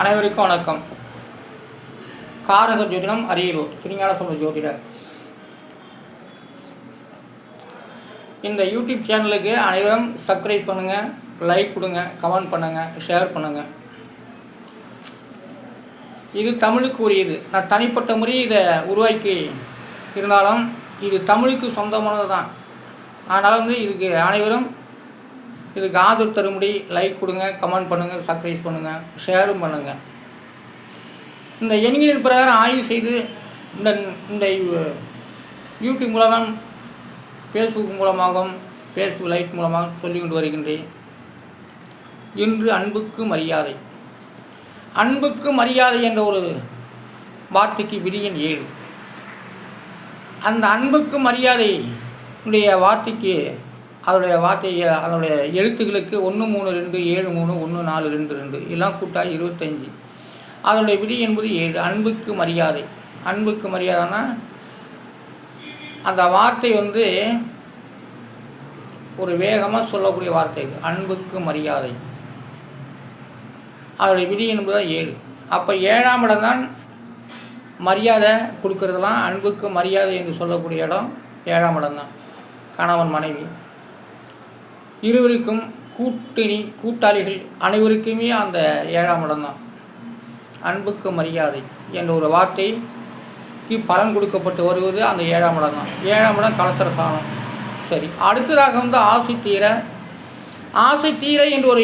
அனைவருக்கும் வணக்கம். காரக ஜோதிடம் அரியலூர் திருஞான சம்பந்த ஜோதிடர். இந்த யூடியூப் சேனலுக்கு அனைவரும் சப்ஸ்கிரைப் பண்ணுங்கள், லைக் கொடுங்க, கமெண்ட் பண்ணுங்கள், ஷேர் பண்ணுங்கள். இது தமிழுக்கு உரியது. நான் தனிப்பட்ட முறையை இதை உருவாக்கி இருந்தாலும் இது தமிழுக்கு சொந்தமானது தான். அதனால் இதுக்கு அனைவரும் இதுக்கு ஆதரவு தரும்படி லைக் கொடுங்க, கமெண்ட் பண்ணுங்கள், சப்ஸ்கிரைப் பண்ணுங்கள், ஷேரும் பண்ணுங்கள். இந்த எண்களின் பிரகாரம் ஆய்வு செய்து இந்த யூடியூப் மூலமாக, ஃபேஸ்புக் மூலமாகவும், ஃபேஸ்புக் லைட் மூலமாக சொல்லி கொண்டு வருகின்றேன். இன்று அன்புக்கு மரியாதை. அன்புக்கு மரியாதை என்ற ஒரு வார்த்தைக்கு விதியின் 7. அந்த அன்புக்கு மரியாதை வார்த்தைக்கு அதனுடைய எழுத்துக்களுக்கு 1 3 2 7 3 1 4 2 2 எல்லாம் கூட்டாக 25. அதனுடைய விதி என்பது 7. அன்புக்கு மரியாதை. அன்புக்கு மரியாதைன்னா அந்த வார்த்தை ஒரு வேகமாக சொல்லக்கூடிய வார்த்தை. அன்புக்கு மரியாதை அதனுடைய விதி என்பது 7. அப்போ 7ஆம் இடம் தான் மரியாதை கொடுக்கறதுலாம். அன்புக்கு மரியாதை என்று சொல்லக்கூடிய இடம் 7ஆம் இடம் தான். கணவன் மனைவி இருவருக்கும், கூட்டாளிகள் அனைவருக்குமே அந்த 7ஆம் இடம் தான். அன்புக்கு மரியாதை என்ற ஒரு வார்த்தைக்கு பலன் கொடுக்கப்பட்டு வருவது அந்த 7ஆம் இடம் தான். 7ஆம் இடம் களத்திர சாணம். சரி, அடுத்ததாக ஆசை தீர. ஆசை தீர என்று ஒரு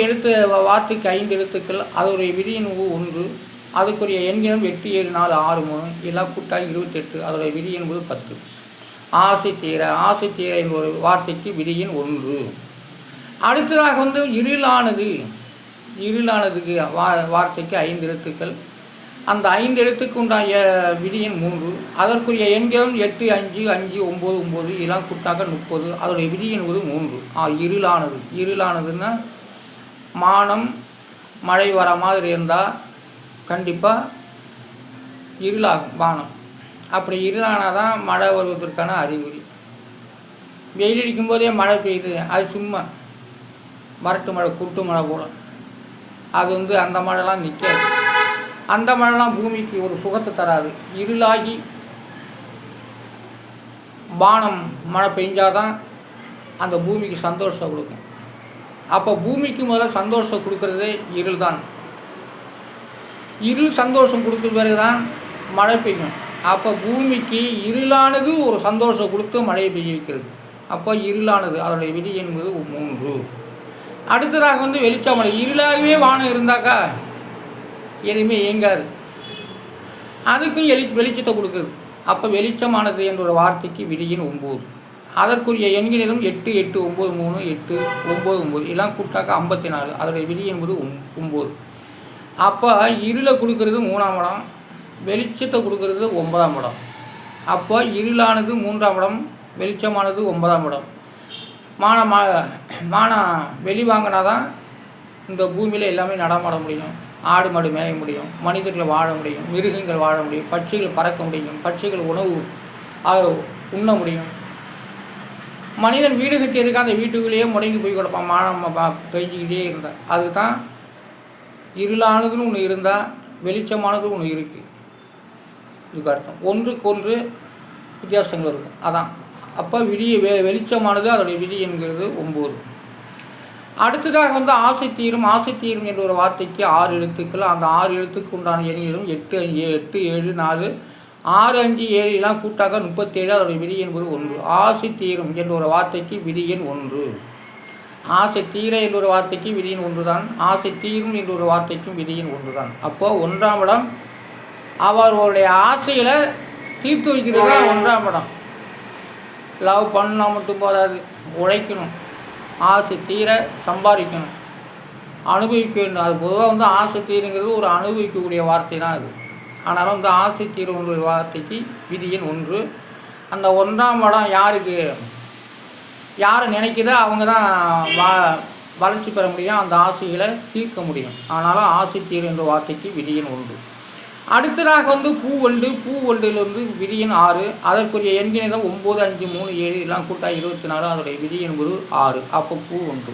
வார்த்தைக்கு 5 எழுத்துக்கள். அதோடைய விதியின் 1. அதுக்குரிய எண்களும் 8 7 4 6 3 எல்லாம் கூட்டாக 28. அதோடைய விதி என்பது 10. ஆசை தீர. ஆசை தீர என்ற ஒரு வார்த்தைக்கு விதியின் 1. அடுத்ததாக இருளானது. இருளானதுக்கு வார்த்தைக்கு 5 எழுத்துக்கள். அந்த 5 எழுத்துக்கு உண்டாய விதியின் 3. அதற்குரிய எண்களும் 8 5 5 9 9 இதெல்லாம் கூட்டாக 30. அதோடைய விதி என்பது 3. இருளானது. இருளானதுன்னா மானம் மழை வர மாதிரி இருந்தால் கண்டிப்பாக இருளாகும் வானம். அப்படி இருளானால் தான் மழை வருவதற்கான அறிகுறி. வெயில் அடிக்கும் போதே மழை பெய்யுது, அது சும்மா வரட்டு மழை, குருட்டு மழை போல. அது அந்த மழைலாம் நிற்காது. அந்த மழைலாம் பூமிக்கு ஒரு சுகத்தை தராது. இருளாகி வானம் மழை பெஞ்சாதான் அந்த பூமிக்கு சந்தோஷம் கொடுக்கும். அப்போ பூமிக்கு முதல்ல சந்தோஷம் கொடுக்கறதே இருள் தான். இருள் சந்தோஷம் கொடுத்த பிறகு தான் மழை பெய்யும். அப்போ பூமிக்கு இருளானது ஒரு சந்தோஷம் கொடுத்து மழையை பெய்ய வைக்கிறது. அப்போ இருளானது அதனுடைய விதி என்பது 3. அடுத்ததாக வெளிச்சமடை. இருளாகவே வானம் இருந்தாக்கா எதுவுமே இயங்காது. அதுக்கும் வெளிச்சத்தை கொடுக்குது. அப்போ வெளிச்சமானது என்ற ஒரு வார்த்தைக்கு விதியின் 9. அதற்குரிய எண்களிலும் 8 8 9 3 8 9 9 எல்லாம் கூட்டாக்க 54. அதனுடைய விதி என்பது 9. அப்போ இருளை கொடுக்கறது 3ஆம் இடம், வெளிச்சத்தை கொடுக்கறது 9ஆம் இடம். அப்போ இருளானது 3ஆம் இடம், வெளிச்சமானது 9ஆம் இடம். மானம் வெளி வாங்கினா தான் இந்த பூமியில் எல்லாமே நடமாட முடியும். ஆடு மாடு மேய முடியும், மனிதர்கள் வாழ முடியும், மிருகங்கள் வாழ முடியும், பட்சிகள் பறக்க முடியும், பட்சிகள் உணவு உண்ண முடியும். மனிதன் வீடு கட்டியிருக்க அந்த வீட்டுக்குள்ளேயே முடங்கி போய் கொடுப்பான் மானம் பெஞ்சிக்கிட்டே இருந்தால். அதுதான் இருளானதுன்னு ஒன்று இருந்தால் வெளிச்சமானது ஒன்று இருக்குது. இதுக்கு அர்த்தம் ஒன்றுக்கொன்று வித்தியாசங்கள் இருக்கும். அதான் அப்போ வெளிச்சமானது அதோடைய விதி என்கிறது 9. அடுத்ததாக ஆசை தீரும். ஆசை தீரும் என்ற ஒரு வார்த்தைக்கு 6 எழுத்துக்கள். அந்த 6 எழுத்துக்கு உண்டான எண்களும் 8 5 8 7 4 6 5 7 எல்லாம் கூட்டாக 37. அதோடைய விதி என்பது 1. ஆசை தீரும் என்ற ஒரு வார்த்தைக்கு விதி எண் 1. ஆசை தீர என்ற ஒரு வார்த்தைக்கு விதியின் 1 தான். ஆசை தீரும் என்ற ஒரு வார்த்தைக்கும் விதியின் 1 தான். அப்போது 1ஆம் இடம் அவர்களுடைய ஆசைகளை தீர்த்து வைக்கிறது தான் 1ஆம் இடம். லவ் பண்ணால் மட்டும் போதாது, உழைக்கணும், ஆசை தீர சம்பாதிக்கணும், அனுபவிக்க வேண்டும். அது பொதுவாக ஆசை தீருங்கிறது ஒரு அனுபவிக்கக்கூடிய வார்த்தை தான் அது. ஆனாலும் ஆசை தீருங்கிற வார்த்தைக்கு விதியின் 1. அந்த 1ஆம் இடம் யாரை நினைக்குதோ அவங்க தான் வளர்ச்சி பெற முடியும், அந்த ஆசைகளை தீர்க்க முடியும். ஆனாலும் ஆசை தீர் என்ற வார்த்தைக்கு விதியின் 1. அடுத்ததாக பூவண்டு. பூவண்டில் விதியின் 6. அதற்குரிய எண்கிணிதம் 9 5 3 7 எல்லாம் கூட்டாக 24. அதோடைய விதி என்பது 6. அப்போ பூவண்டு.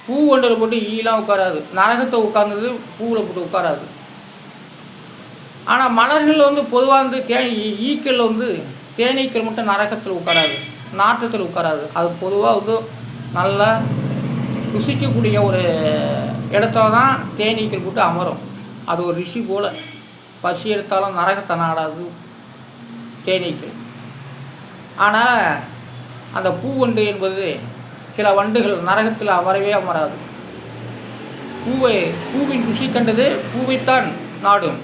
பூ ஒன்றில் போட்டு ஈலாம் உட்காராது. நரகத்தை உட்கார்ந்தது பூவில் போட்டு உட்காராது. ஆனால் மலர்கள் வந்து பொதுவாக வந்து ஈக்கள் வந்து தேனீக்கள் மட்டும் நரகத்தில் உட்காராது, நாற்றத்தில் உட்காராது. அது பொதுவாக வந்து நல்லா ருசிக்கக்கூடிய ஒரு இடத்துல தான் தேனீக்கள் போட்டு அமரும். அது ஒரு ரிஷி போல். பசி எடுத்தாலும் நரகத்தை நாடாது தேனீக்கள். ஆனால் அந்த பூவண்டு என்பது சில வண்டுகள் நரகத்தில் அமரவே அமராது. பூவின் ருசி கண்டது பூவைத்தான் நாடும்,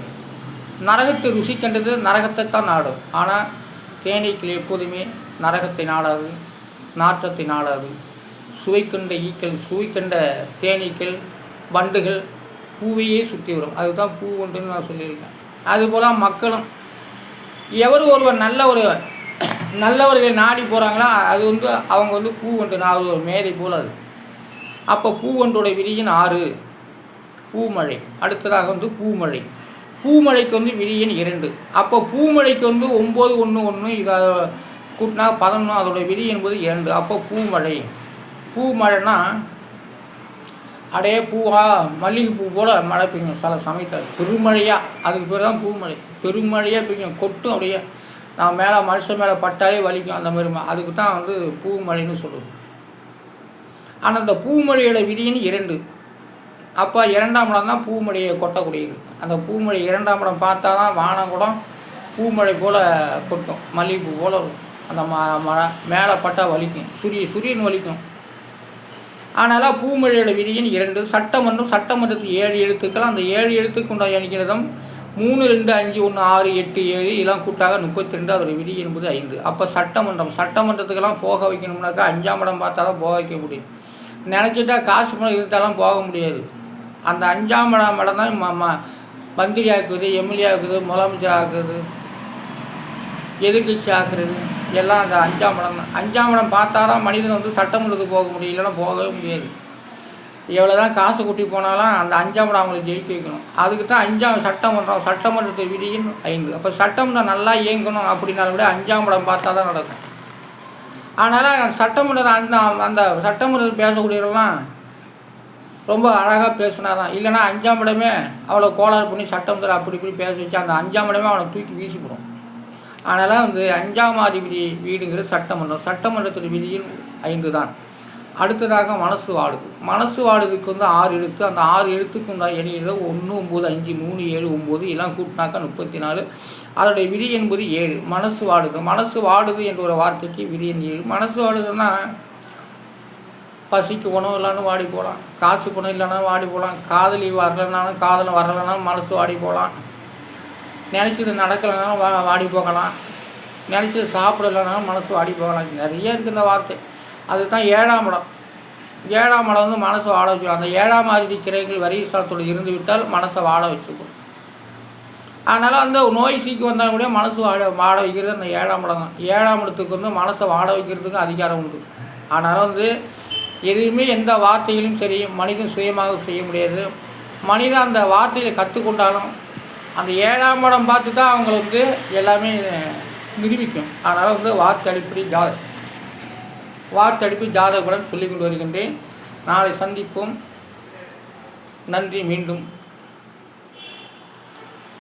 நரகத்தை ருசி கண்டது நரகத்தைத்தான் நாடும். ஆனால் தேனீக்கள் எப்போதுமே நரகத்தை நாடாது, நாற்றத்தை நாடாது. சுவை கண்ட ஈக்கள், சுவை கண்ட தேனீக்கள், வண்டுகள் பூவையே சுற்றி வரும். அதுதான் பூ ஒன்றுன்னு நான் சொல்லியிருக்கேன். அதுபோல் மக்களும் ஒருவர் நல்லவர்களை நாடி போகிறாங்களா, அது வந்து அவங்க வந்து பூ ஒன்று நாடு ஒரு மேதை போல் அது. அப்போ பூ ஒன்றோட விரியின் 6 பூமழை. அடுத்ததாக வந்து பூமழை. பூமழைக்கு வந்து விரியன் 2. அப்போ பூமழைக்கு வந்து 9 1 1 இதை கூட்டினா 11, அதோட விரி என்பது 2. அப்போ பூமழை. பூமழைன்னா அடே பூவா மல்லிகைப்பூ போல் மழை பெய்யும் சில சமயத்தில் பெருமழையாக. அதுக்கு பேர் தான் பூமழை. பெருமழையாக பெய்யும், கொட்டும் அப்படியே. நான் மேலே மனுஷன் மேலே பட்டாலே வலிக்கும், அந்த மாதிரி. அதுக்கு தான் வந்து பூமழைன்னு சொல்லுது. ஆனால் அந்த பூமழையோட விதியின் 2. அப்போ 2ஆம் இடம் தான் பூமழையை கொட்டக்கூடியது. அந்த பூமழை 2ஆம் இடம் பார்த்தா தான் வானம் கூட பூமழை போல் கொட்டும், மல்லிகைப்பூ போல் இருக்கும். அந்த மழை மேலே பட்டால் வலிக்கும், சுரியன்னு வலிக்கும். அதனால் பூமழையோட விதியின் 2. சட்டமன்றத்துக்கு 7 எழுத்துக்கள். அந்த 7 எழுத்துக்கு உண்டான எண்ணிக்கிறதும் 3 2 5 1 6 8 7 இதெல்லாம் கூட்டாக 32. அதோட விதி என்பது 5. அப்போ சட்டமன்றத்துக்கெல்லாம் போக வைக்கணும்னாக்கா 5ஆம் இடம் பார்த்தா தான் போக வைக்க முடியும். நினச்சிட்டா காசு பணம் இருந்தாலும் போக முடியாது. அந்த 5ஆம் இடம் தான் மந்திரி ஆக்குது, எம்எல்ஏ ஆக்குது, முதலமைச்சர் ஆக்குது, எதிர்கட்சி ஆக்குறது எல்லாம் அந்த 5ஆம் இடம் தான். 5ஆம் இடம் பார்த்தா தான் மனிதன் வந்து சட்டமன்றத்துக்கு போக முடியும், இல்லைன்னா போகவே முடியாது. எவ்வளோ தான் காசு கூட்டி போனாலும் அந்த 5ஆம் இடம் அவங்களை ஜெயிக்க வைக்கணும். அதுக்கு தான் சட்டமன்றத்தை விதியின் 5. அப்போ சட்டமன்றம் நல்லா இயங்கணும் அப்படின்னாலும் கூட 5ஆம் இடம் பார்த்தா தான் நடக்கும். அதனால் சட்டமன்றம் அந்த சட்டமன்றத்தில் பேசக்கூடியவர்கள்லாம் ரொம்ப அழகாக பேசினாதான். இல்லைனா 5ஆம் இடமே அவ்வளோ கோளாறு பண்ணி சட்டமன்றத்தில் அப்படி இப்படி பேச வச்சு அந்த 5ஆம் இடமே அவனை தூக்கி வீசிவிடும். அதனால் வந்து 5ஆம் அதிபதி வீடுங்கிறது சட்டமன்றத்தில் விதியின் 5 தான். அடுத்ததாக மனசு வாடுதுக்கு வந்து 6 எழுத்து. அந்த 6 எழுத்துக்கு உண்டான எண்ணிக்கை 1 9 5 3 7 9 எல்லாம் கூட்டினாக்கா 34. அதோடைய விதி என்பது 7. மனசு வாடுது என்ற ஒரு வார்த்தைக்கு விதி எண் 7. மனசு வாடுதுன்னா பசிக்கு உணவு இல்லைன்னு வாடி போகலாம், காசு பணம் இல்லைன்னா வாடி போகலாம், காதலி வரலைனாலும் காதல் வரலைனாலும் மனசு வாடி போகலாம், நினச்சது நடக்கலைனாலும் வாடி போகலாம், நினச்சது சாப்பிடலைனாலும் மனசு வாடி போகலாம். நிறைய இருக்குது இந்த வார்த்தை. அதுதான் 7ஆம் இடம். 7ஆம் இடம் வந்து மனசை வாட வச்சுக்கலாம். அந்த 7ஆம் அதிபதி கிரகங்கள் வரிசலத்தோடு இருந்து விட்டால் மனசை வாட வச்சுக்கும். அதனால் அந்த நோய் சீக்கு வந்தாலும் கூட மனசு வாட வைக்கிறது அந்த 7ஆம் இடம் தான். 7ஆம் இடத்துக்கு வந்து மனசை வாட வைக்கிறதுக்கு அதிகாரம் உண்டு. அதனால் வந்து எதுவுமே எந்த வார்த்தைகளும் சரி மனிதன் சுயமாக செய்ய முடியாது. மனிதன் அந்த வார்த்தைகளை கற்றுக்கொண்டாலும் அந்த 7ஆம் இடம் பார்த்து தான் அவங்களை வந்து எல்லாமே நிரூபிக்கும். அதனால் வந்து வார்த்தடிப்பு ஜாதகத்துடன் சொல்லிக் கொண்டு வருகின்றேன். நாளை சந்திப்போம். நன்றி. மீண்டும்